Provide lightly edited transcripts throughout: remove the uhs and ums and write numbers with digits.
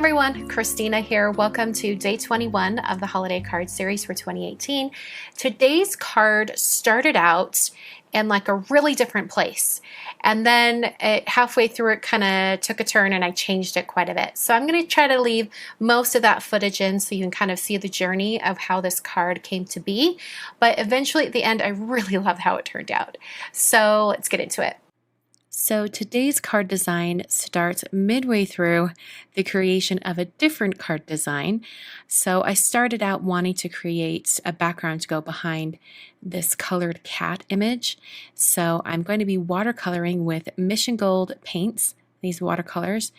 everyone, Kristina here. Welcome to day 21 of the holiday card series for 2018. Today's card started out in like a really different place, and then halfway through it kind of took a turn and I changed it quite a bit. So I'm going to try to leave most of that footage in so you can kind of see the journey of how this card came to be. But eventually at the end, I really love how it turned out. So let's get into it. So today's card design starts midway through the creation of a different card design. So I started out wanting to create a background to go behind this colored cat image. So I'm going to be watercoloring with Mission Gold paints, these watercolors,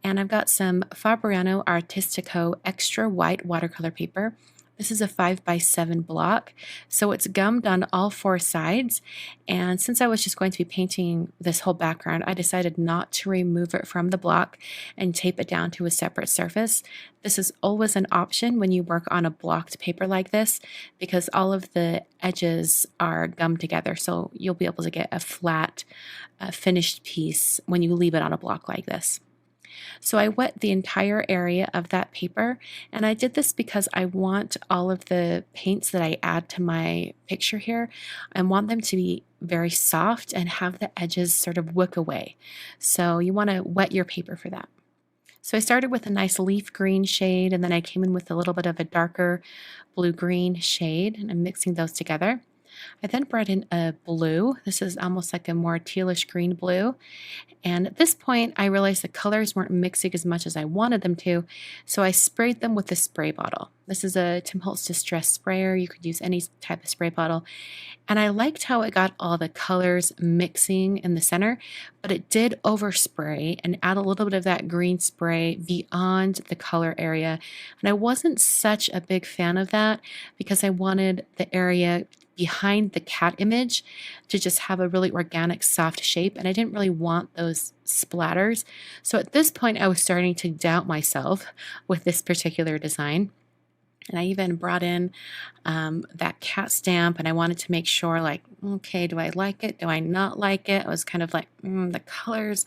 and I've got some Fabriano Artistico extra white watercolor paper. This is a 5x7 block, so it's gummed on all four sides, and since I was just going to be painting this whole background, I decided not to remove it from the block and tape it down to a separate surface. This is always an option when you work on a blocked paper like this because all of the edges are gummed together, so you'll be able to get a flat, finished piece when you leave it on a block like this. So I wet the entire area of that paper, and I did this because I want all of the paints that I add to my picture here, I want them to be very soft and have the edges sort of wick away. So you want to wet your paper for that. So I started with a nice leaf green shade, and then I came in with a little bit of a darker blue-green shade, and I'm mixing those together. I then brought in a blue. This is almost like a more tealish green blue. And at this point, I realized the colors weren't mixing as much as I wanted them to, so I sprayed them with a spray bottle. This is a Tim Holtz Distress sprayer. You could use any type of spray bottle. And I liked how it got all the colors mixing in the center, but it did overspray and add a little bit of that green spray beyond the color area. And I wasn't such a big fan of that because I wanted the area behind the cat image to just have a really organic, soft shape, and I didn't really want those splatters. So at this point, I was starting to doubt myself with this particular design. And I even brought in that cat stamp, and I wanted to make sure, like, okay, do I like it? Do I not like it? I was kind of like, the colors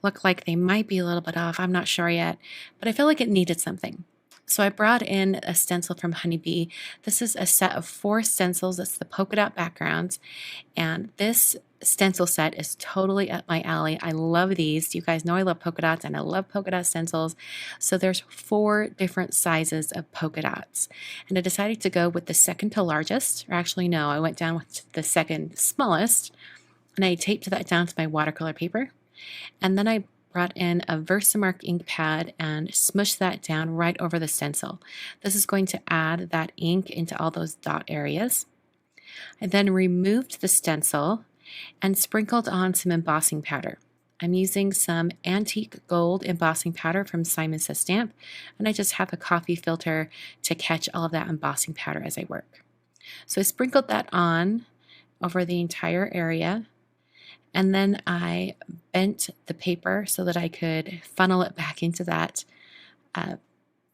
look like they might be a little bit off. I'm not sure yet, but I feel like it needed something. So I brought in a stencil from Honeybee. This is a set of 4 stencils. It's the polka dot backgrounds. And this stencil set is totally up my alley. I love these. You guys know I love polka dots and I love polka dot stencils. So there's 4 different sizes of polka dots. And I decided to go with the second to largest. Or actually, no, I went down with the second smallest. And I taped that down to my watercolor paper. And then I brought in a Versamark ink pad and smushed that down right over the stencil. This is going to add that ink into all those dot areas. I then removed the stencil and sprinkled on some embossing powder. I'm using some antique gold embossing powder from Simon Says Stamp, and I just have a coffee filter to catch all of that embossing powder as I work. So I sprinkled that on over the entire area. And then I bent the paper so that I could funnel it back into that,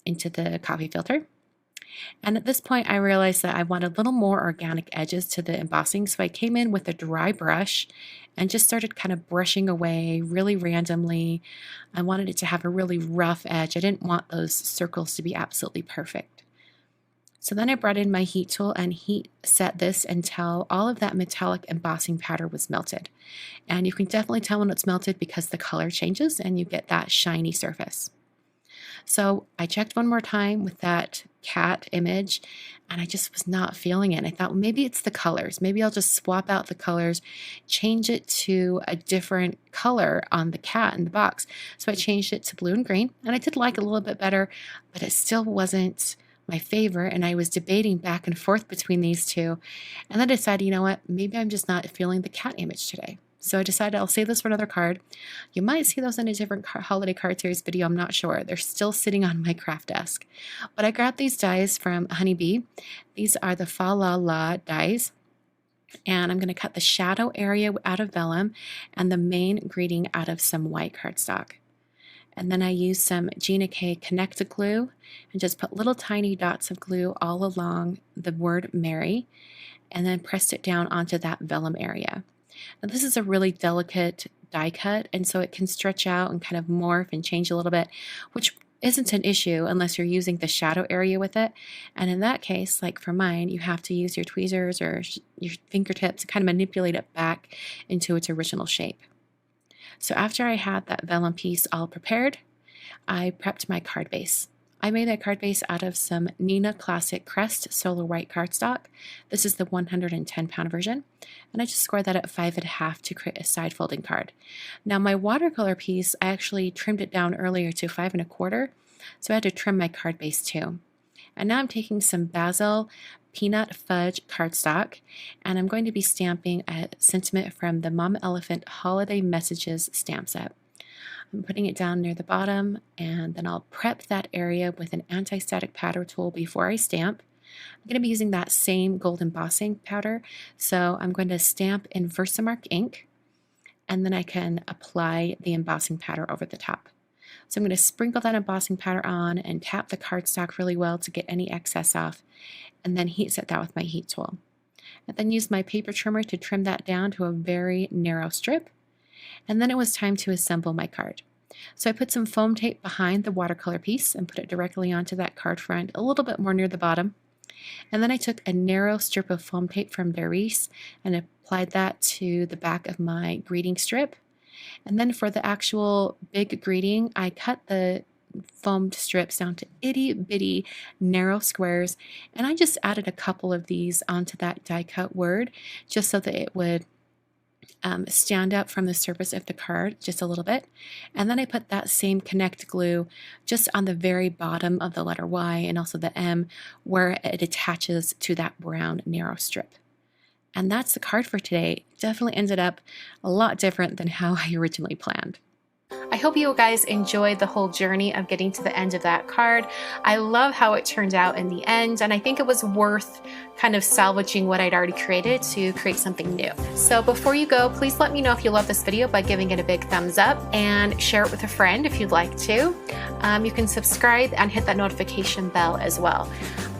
into the coffee filter. And at this point, I realized that I wanted a little more organic edges to the embossing. So I came in with a dry brush and just started kind of brushing away really randomly. I wanted it to have a really rough edge. I didn't want those circles to be absolutely perfect. So then I brought in my heat tool and heat set this until all of that metallic embossing powder was melted. And you can definitely tell when it's melted because the color changes and you get that shiny surface. So I checked one more time with that cat image and I just was not feeling it. I thought, well, maybe it's the colors. Maybe I'll just swap out the colors, change it to a different color on the cat in the box. So I changed it to blue and green, and I did like it a little bit better, but it still wasn't my favorite, and I was debating back and forth between these two, and then I decided, you know what, maybe I'm just not feeling the cat image today. So I decided I'll save this for another card. You might see those in a different holiday card series video, I'm not sure. They're still sitting on my craft desk. But I grabbed these dies from Honeybee. These are the Fa La La dies. And I'm going to cut the shadow area out of vellum and the main greeting out of some white cardstock. And then I used some Gina K Connect glue and just put little tiny dots of glue all along the word Mary and then pressed it down onto that vellum area. Now this is a really delicate die cut, and so it can stretch out and kind of morph and change a little bit, which isn't an issue unless you're using the shadow area with it. And in that case, like for mine, you have to use your tweezers or your fingertips to kind of manipulate it back into its original shape. So after I had that vellum piece all prepared, I prepped my card base. I made a card base out of some Nina Classic Crest Solar White cardstock. This is the 110-pound version, and I just scored that at 5.5 to create a side folding card. Now my watercolor piece, I actually trimmed it down earlier to 5.25, so I had to trim my card base too. And now I'm taking some Basil Peanut Fudge cardstock, and I'm going to be stamping a sentiment from the Mama Elephant Holiday Messages stamp set. I'm putting it down near the bottom, and then I'll prep that area with an anti-static powder tool before I stamp. I'm going to be using that same gold embossing powder, so I'm going to stamp in Versamark ink, and then I can apply the embossing powder over the top. So I'm going to sprinkle that embossing powder on and tap the cardstock really well to get any excess off, and then heat set that with my heat tool. And then use my paper trimmer to trim that down to a very narrow strip. And then it was time to assemble my card. So I put some foam tape behind the watercolor piece and put it directly onto that card front, a little bit more near the bottom. And then I took a narrow strip of foam tape from Darice and applied that to the back of my greeting strip. And then for the actual big greeting, I cut the foamed strips down to itty bitty narrow squares, and I just added a couple of these onto that die cut word just so that it would stand up from the surface of the card just a little bit. And then I put that same connect glue just on the very bottom of the letter Y and also the M where it attaches to that brown narrow strip. And that's the card for today. Definitely ended up a lot different than how I originally planned. I hope you guys enjoyed the whole journey of getting to the end of that card. I love how it turned out in the end, and I think it was worth kind of salvaging what I'd already created to create something new. So before you go, please let me know if you love this video by giving it a big thumbs up and share it with a friend if you'd like to. You can subscribe and hit that notification bell as well.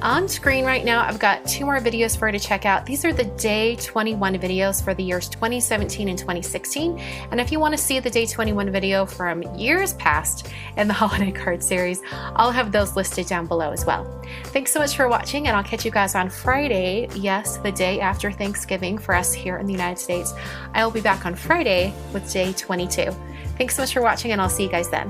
On screen right now, I've got 2 more videos for you to check out. These are the day 21 videos for the years 2017 and 2016. And if you want to see the day 21 video from years past in the holiday card series, I'll have those listed down below as well. Thanks so much for watching, and I'll catch you guys on Friday. Yes, the day after Thanksgiving for us here in the United States. I will be back on Friday with day 22. Thanks so much for watching, and I'll see you guys then.